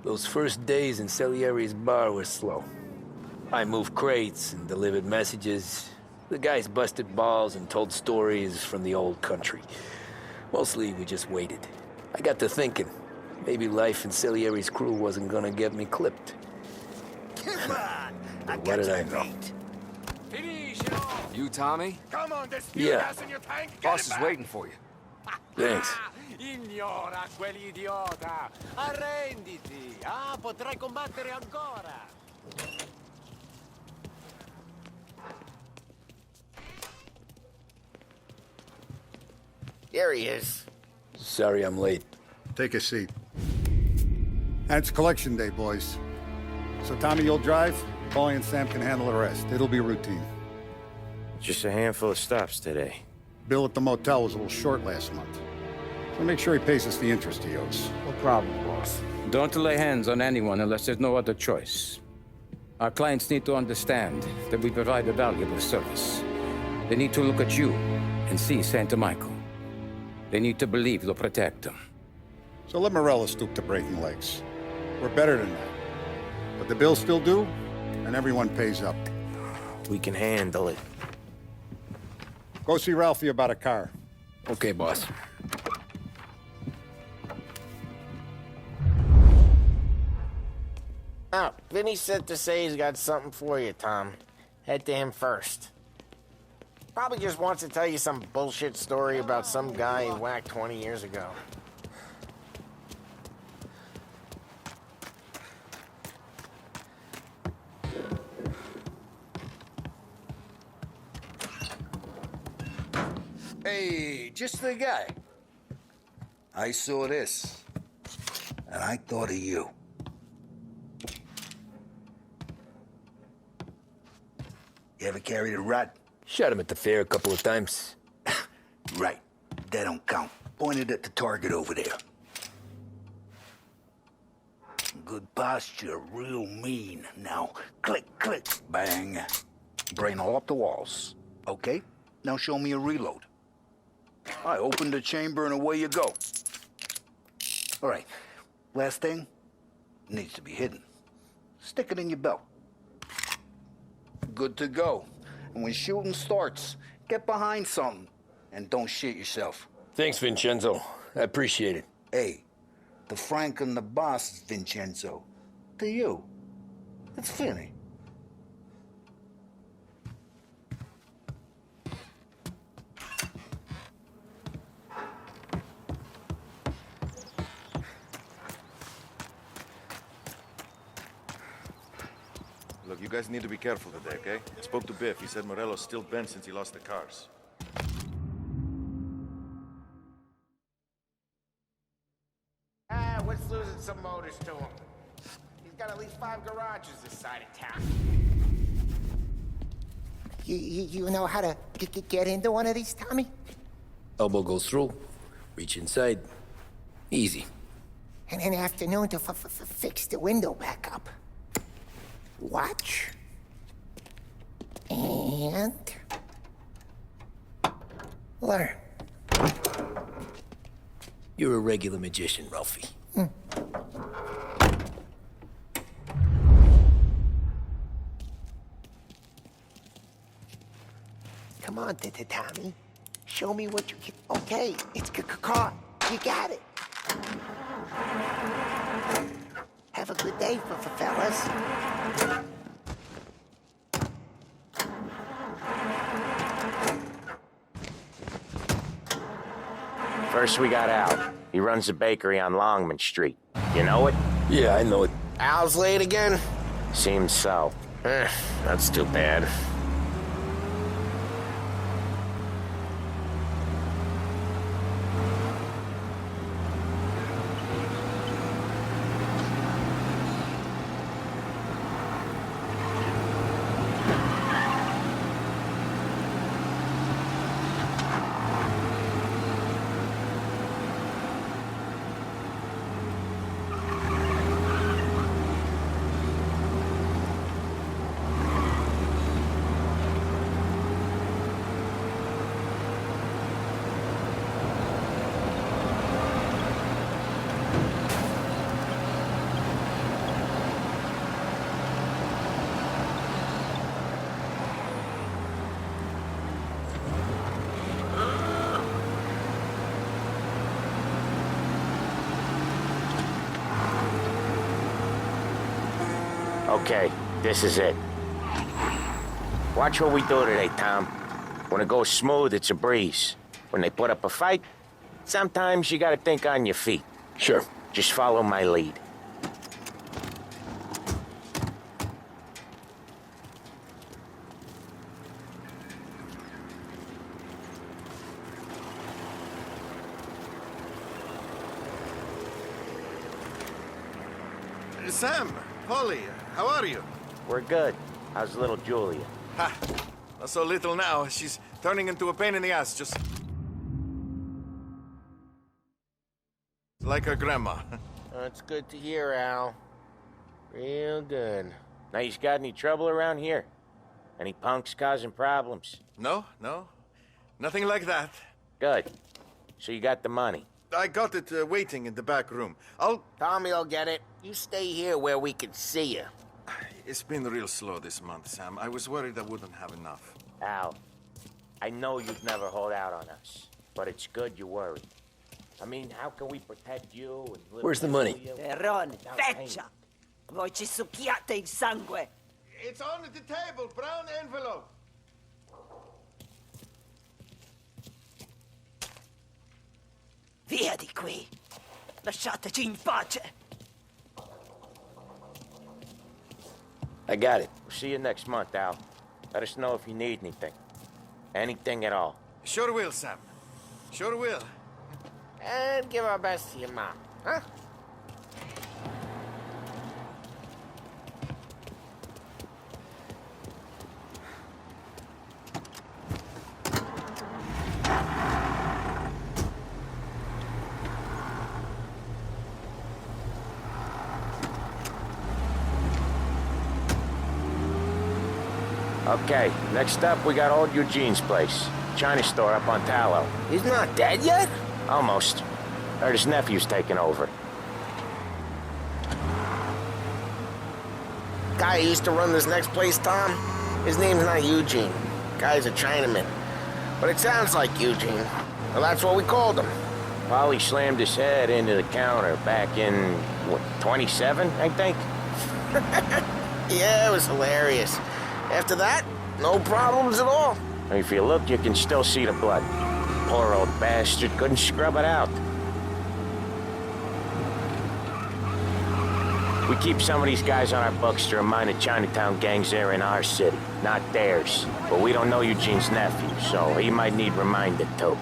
Those first days in Salieri's bar were slow. I moved crates and delivered messages. The guys busted balls and told stories from the old country. Mostly, we just waited. I got to thinking, maybe life in Salieri's crew wasn't gonna get me clipped. Come on! What did I know? You, Tommy? Come on, this Yeah. in your tank. Boss is waiting for you. Thanks. Ignora quell'idiota. Arrenditi. Potrai combattere ancora. Here he is. Sorry I'm late. Take a seat. And it's collection day, boys. So Tommy, you'll drive. Paulie and Sam can handle the rest. It'll be routine. Just a handful of stops today. Bill at the motel was a little short last month. So make sure he pays us the interest he owes. No problem, boss. Don't lay hands on anyone unless there's no other choice. Our clients need to understand that we provide a valuable service. They need to look at you and see Santa Michael. They need to believe you'll protect them. So let Morella stoop to breaking legs. We're better than that. But the bills still due, and everyone pays up. We can handle it. Go see Ralphie about a car. Okay, boss. Oh, Vinny said to say he's got something for you, Tom. Head to him first. Probably just wants to tell you some bullshit story about some guy he whacked 20 years ago. Hey, just the guy. I saw this, and I thought of you. You ever carried a rat? Shot him at the fair a couple of times. Right. That don't count. Pointed at the target over there. Good posture, real mean. Now, click, click, bang. Brain all up the walls. Okay? Now show me a reload. I opened the chamber and away you go. All right. Last thing. Needs to be hidden. Stick it in your belt. Good to go. And when shooting starts, get behind something. And don't shit yourself. Thanks, Vincenzo. I appreciate it. Hey, the Frank and the boss is Vincenzo. To you, it's Vinny. Look, you guys need to be careful today, okay? I spoke to Biff. He said Morello's still bent since he lost the cars. What's losing some motors to him? He's got at least 5 garages this side of town. You know how to get into one of these, Tommy? Elbow goes through. Reach inside. Easy. And an afternoon to fix the window back up. Watch. And... learn. You're a regular magician, Ralphie. Come on, Tommy. Show me what you can... Okay, it's caught. You got it. Have a good day, fellas. First we got Al. He runs a bakery on Longman Street. You know it? Yeah, I know it. Al's late again? Seems so. That's too bad. Okay, this is it. Watch what we do today, Tom. When it goes smooth, it's a breeze. When they put up a fight, sometimes you gotta think on your feet. Sure. Just follow my lead. Sam, Polly, how are you? We're good. How's little Julia? Ha! Not so little now. She's turning into a pain in the ass, just... like her grandma. That's good to hear, Al. Real good. Now, you got any trouble around here? Any punks causing problems? No. Nothing like that. Good. So you got the money? I got it waiting in the back room. Tommy will get it. You stay here where we can see you. It's been real slow this month, Sam. I was worried I wouldn't have enough. Al, I know you'd never hold out on us, but it's good you worry. I mean, how can we protect you and little Where's the money? Perrone, feccia! Voi ci succhiate il sangue! It's on the table, brown envelope. Via di qui! Lasciateci in pace! I got it. We'll see you next month, Al. Let us know if you need anything. Anything at all. Sure will, Sam. Sure will. And give our best to your mom, huh? Okay, next up we got old Eugene's place. China store up on Tallow. He's not dead yet? Almost. Heard his nephew's taking over. Guy who used to run this next place, Tom? His name's not Eugene. Guy's a Chinaman. But it sounds like Eugene. Well, that's what we called him. POLI slammed his head into the counter back in, what, 27, I think? Yeah, it was hilarious. After that, no problems at all. If you look, you can still see the blood. Poor old bastard couldn't scrub it out. We keep some of these guys on our books to remind the Chinatown gangs they're in our city, not theirs. But we don't know Eugene's nephew, so he might need reminded too.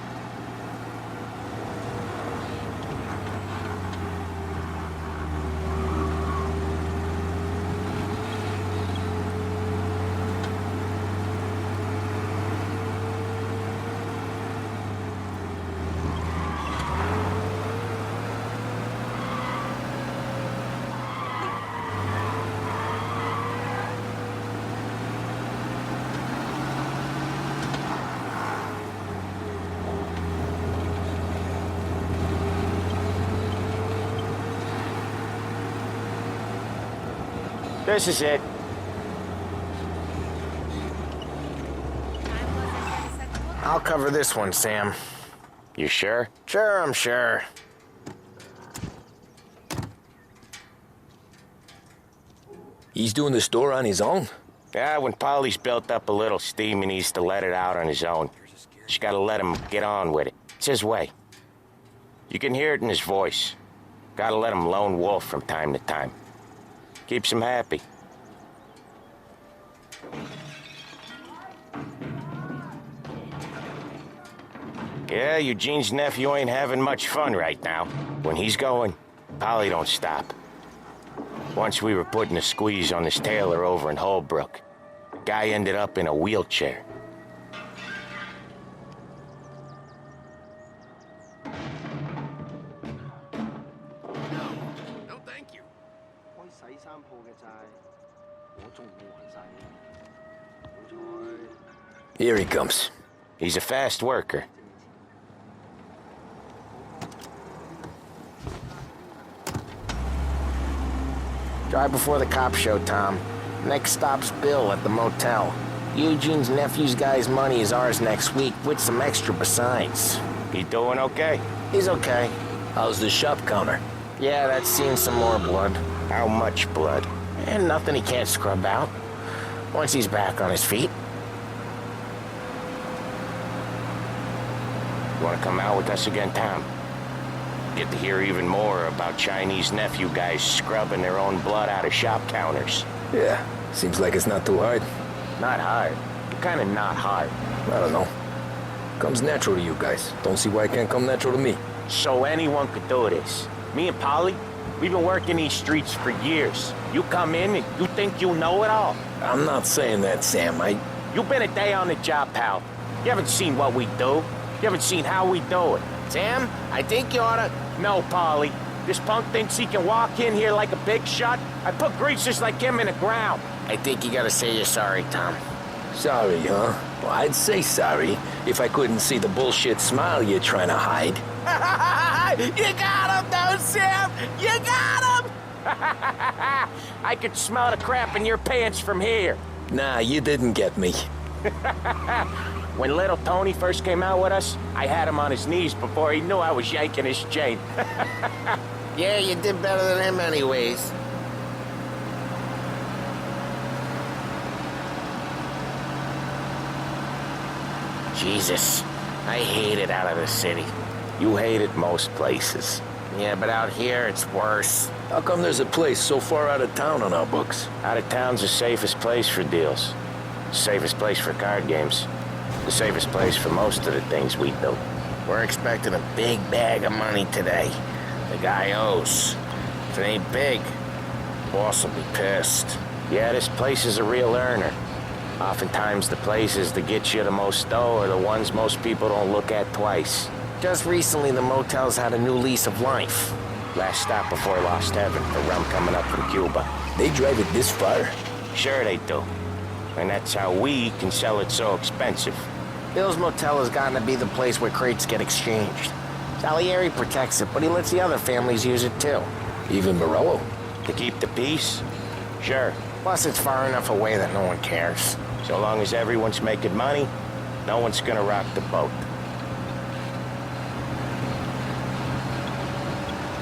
This is it. I'll cover this one, Sam. You sure? Sure, I'm sure. He's doing the store on his own? Yeah, when POLI's built up a little steam, he needs to let it out on his own. Just gotta let him get on with it. It's his way. You can hear it in his voice. Gotta let him lone wolf from time to time. Keeps him happy. Yeah, Eugene's nephew ain't having much fun right now. When he's going, POLI don't stop. Once we were putting a squeeze on this tailor over in Holbrook. Guy ended up in a wheelchair. No, thank you. Here he comes. He's a fast worker. Drive before the cops show, Tom. Next stop's Bill at the motel. Eugene's nephew's guy's money is ours next week, with some extra besides. He doing okay? He's okay. How's the shop counter? Yeah, that's seen some more blood. How much blood? And nothing he can't scrub out once he's back on his feet. You want to come out with us again, Tom? Get to hear even more about Chinese nephew guys scrubbing their own blood out of shop counters. Yeah, seems like it's not too hard. Not hard. Kind of not hard. I don't know. Comes natural to you guys. Don't see why it can't come natural to me. So anyone could do this. Me and Polly, we've been working these streets for years. You come in and you think you know it all. I'm not saying that, Sam. You've been a day on the job, pal. You haven't seen what we do. You haven't seen how we do it. Sam, I think you oughta... No, Polly. This punk thinks he can walk in here like a big shot. I put greasers like him in the ground. I think you gotta say you're sorry, Tom. Sorry, huh? Well, I'd say sorry if I couldn't see the bullshit smile you're trying to hide. You got him, though, Sam! You got him! I could smell the crap in your pants from here. Nah, you didn't get me. When little Tony first came out with us, I had him on his knees before he knew I was yanking his chain. Yeah, you did better than him anyways. Jesus, I hate it out of the city. You hate it most places. Yeah, but out here, it's worse. How come there's a place so far out of town on our books? Out of town's the safest place for deals. Safest place for card games. The safest place for most of the things we do. We're expecting a big bag of money today. The guy owes. If it ain't big, boss will be pissed. Yeah, this place is a real earner. Oftentimes the places that get you the most dough are the ones most people don't look at twice. Just recently, the motel's had a new lease of life. Last stop before Lost Heaven, the rum coming up from Cuba. They drive it this far? Sure they do. And that's how we can sell it so expensive. Bill's Motel has gotten to be the place where crates get exchanged. Salieri protects it, but he lets the other families use it too. Even Morello? To keep the peace? Sure. Plus, it's far enough away that no one cares. So long as everyone's making money, no one's gonna rock the boat.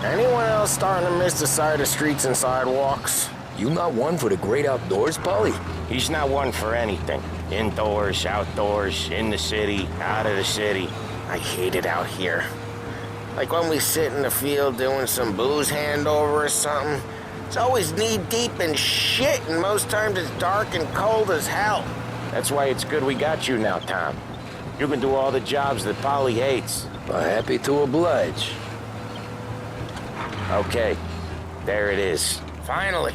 Anyone else starting to miss the side of streets and sidewalks? You not one for the great outdoors, Polly? He's not one for anything. Indoors, outdoors, in the city, out of the city. I hate it out here. Like when we sit in the field doing some booze handover or something. It's always knee-deep in shit, and most times it's dark and cold as hell. That's why it's good we got you now, Tom. You can do all the jobs that Polly hates. Well, happy to oblige. Okay, there it is. Finally.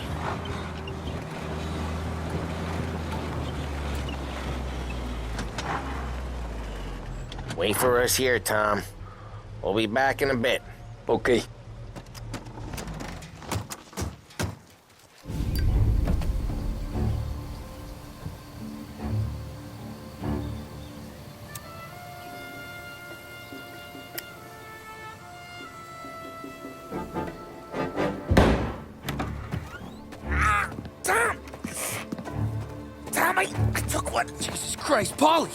Wait for us here, Tom. We'll be back in a bit. Okay. I took one. Jesus Christ, Polly!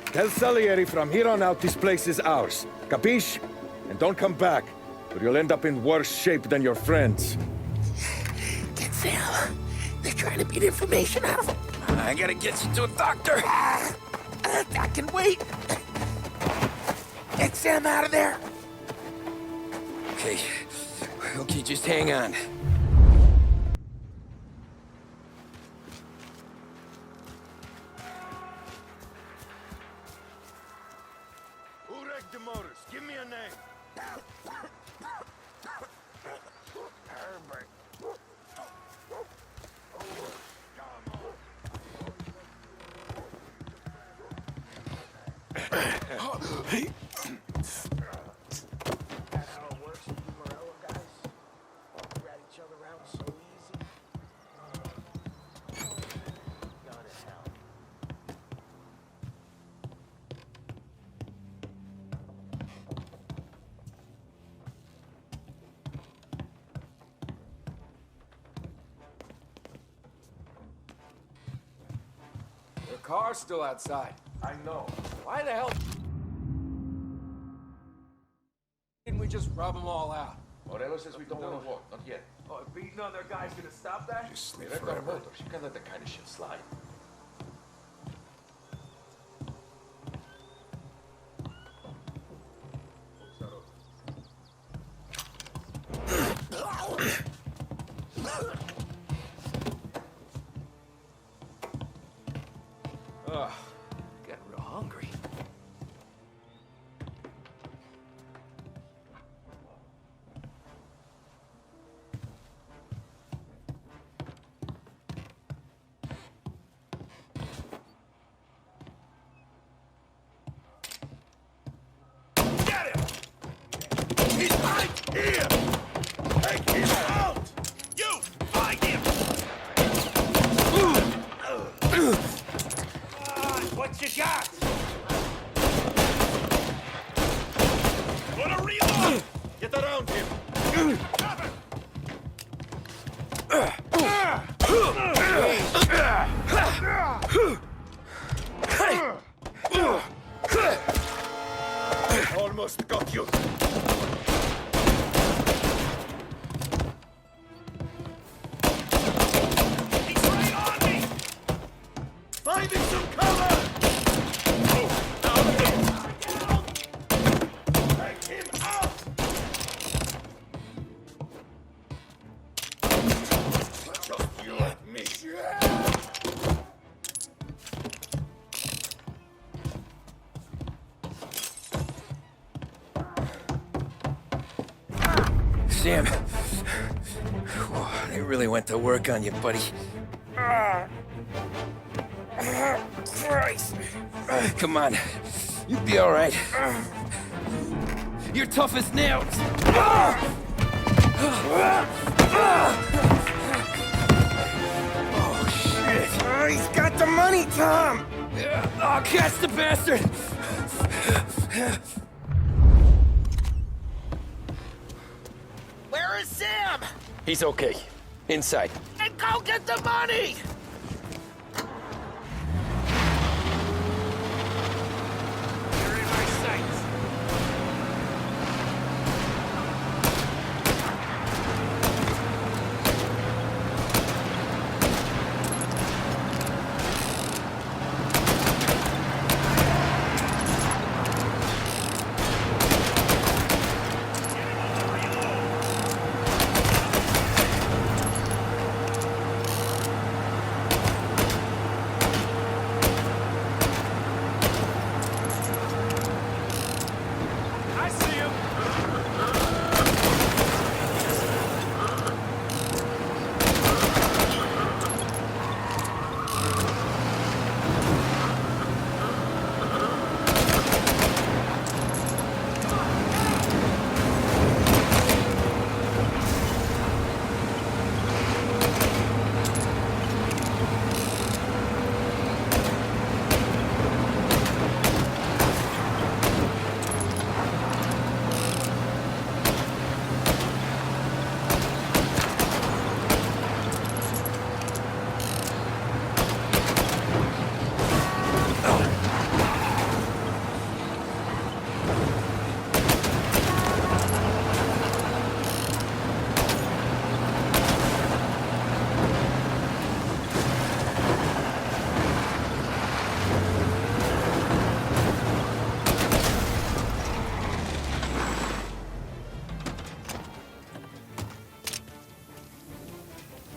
Tell Salieri from here on out this place is ours. Capiche? And don't come back, or you'll end up in worse shape than your friends. Get Sam. They're trying to beat information out of him. I gotta get you to a doctor. I can wait. Get Sam out of there. Okay. Okay, just hang on. Who wrecked the motors? Give me a name. Herbert. The car's still outside. I know. Why the hell didn't we just rub them all out? Morello says we don't want to walk, not yet. Oh, beating on their guy's gonna stop that? Just sleep forever. Motors. You can't let that kind of shit slide. Ugh, getting real hungry. Get him! He's right here! Take him out! You! Find him! What you got? Wanna reload? Get around him! Stop it! Almost got you. He's right on me! Finding some cover! Take him out! Just you and me. Sam, they really went to work on you, buddy. Christ. Come on, you'll be all right. You're tough as nails. Oh, shit. Oh, he's got the money, Tom! I'll catch the bastard. Where is Sam? He's okay. Inside. And go get the money! You're in my sights. I see him.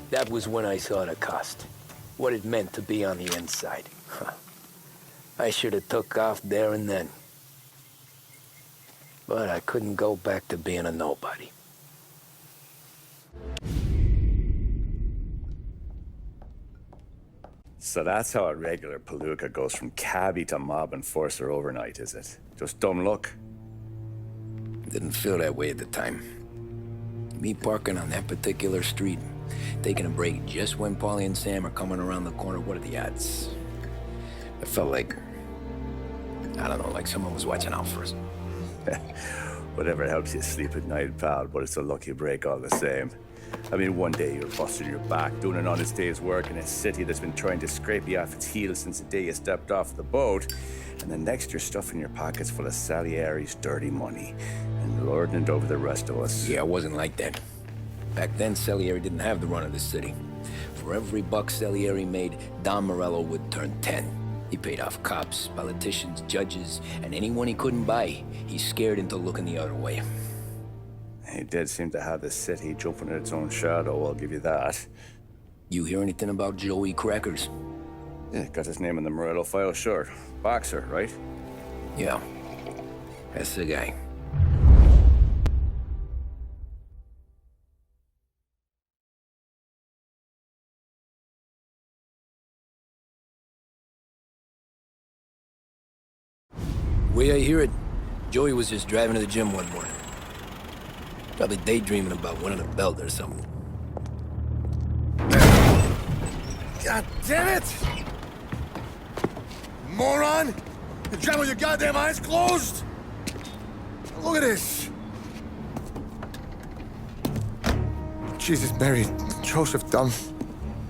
That was when I saw the cost. What it meant to be on the inside. Huh. I should have took off there and then. But I couldn't go back to being a nobody. So that's how a regular palooka goes from cabbie to mob enforcer overnight, is it? Just dumb luck? Didn't feel that way at the time. Me parking on that particular street, taking a break just when Paulie and Sam are coming around the corner, what are the odds? It felt like, I don't know, like someone was watching out for us. Whatever helps you sleep at night, pal, but it's a lucky break all the same. I mean, one day you're busting your back, doing an honest day's work in a city that's been trying to scrape you off its heels since the day you stepped off the boat, and the next you're stuffing your pockets full of Salieri's dirty money and lording it over the rest of us. Yeah, it wasn't like that. Back then, Salieri didn't have the run of the city. For every buck Salieri made, Don Morello would turn 10. He paid off cops, politicians, judges, and anyone he couldn't buy, he scared into looking the other way. He did seem to have the city jumping at its own shadow, I'll give you that. You hear anything about Joey Crackers? Yeah, got his name in the Morello file, sure. Boxer, right? Yeah, that's the guy. The way I hear it, Joey was just driving to the gym one morning. Probably daydreaming about winning a belt or something. God damn it! Moron! You're driving with your goddamn eyes closed? Look at this! Jesus, Mary, Joseph, Tom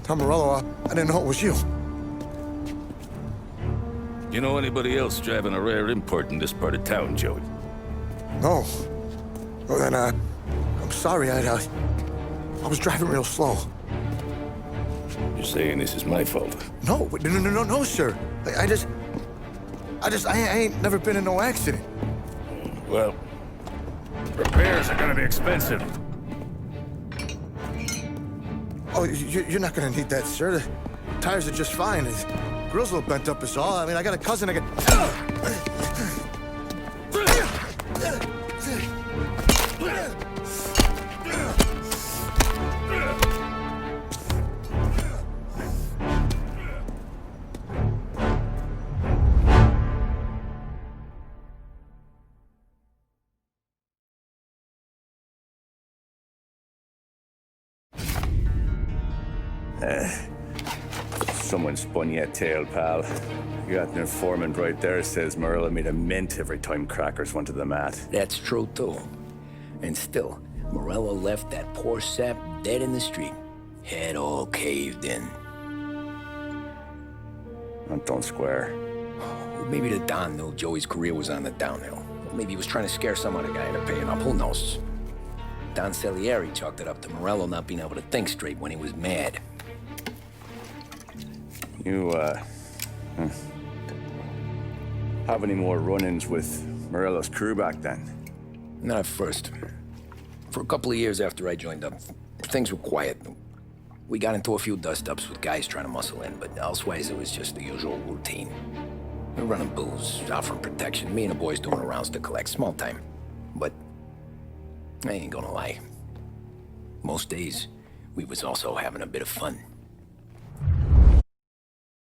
Morello, I didn't know it was you. You know anybody else driving a rare import in this part of town, Joey? No. Well, then, I'm sorry, I was driving real slow. You're saying this is my fault? No, no, sir. I ain't never been in no accident. Well, repairs are gonna be expensive. Oh, you're not gonna need that, sir. The tires are just fine. The grill's a little bent up is all. I mean, I got a cousin I can... Someone spun you a tale, pal. You got an informant right there says Morello made a mint every time Crackers went to the mat. That's true, too. And still, Morello left that poor sap dead in the street. Head all caved in. That don't square. Maybe the Don knew Joey's career was on the downhill. Maybe he was trying to scare some other guy into paying up. Who knows? Don Salieri chalked it up to Morello not being able to think straight when he was mad. You, have any more run-ins with Morello's crew back then? Not at first. For a couple of years after I joined up, things were quiet. We got into a few dust-ups with guys trying to muscle in, but elsewise it was just the usual routine. We were running booze, offering protection, me and the boys doing rounds to collect, small time. But I ain't gonna lie. Most days, we was also having a bit of fun.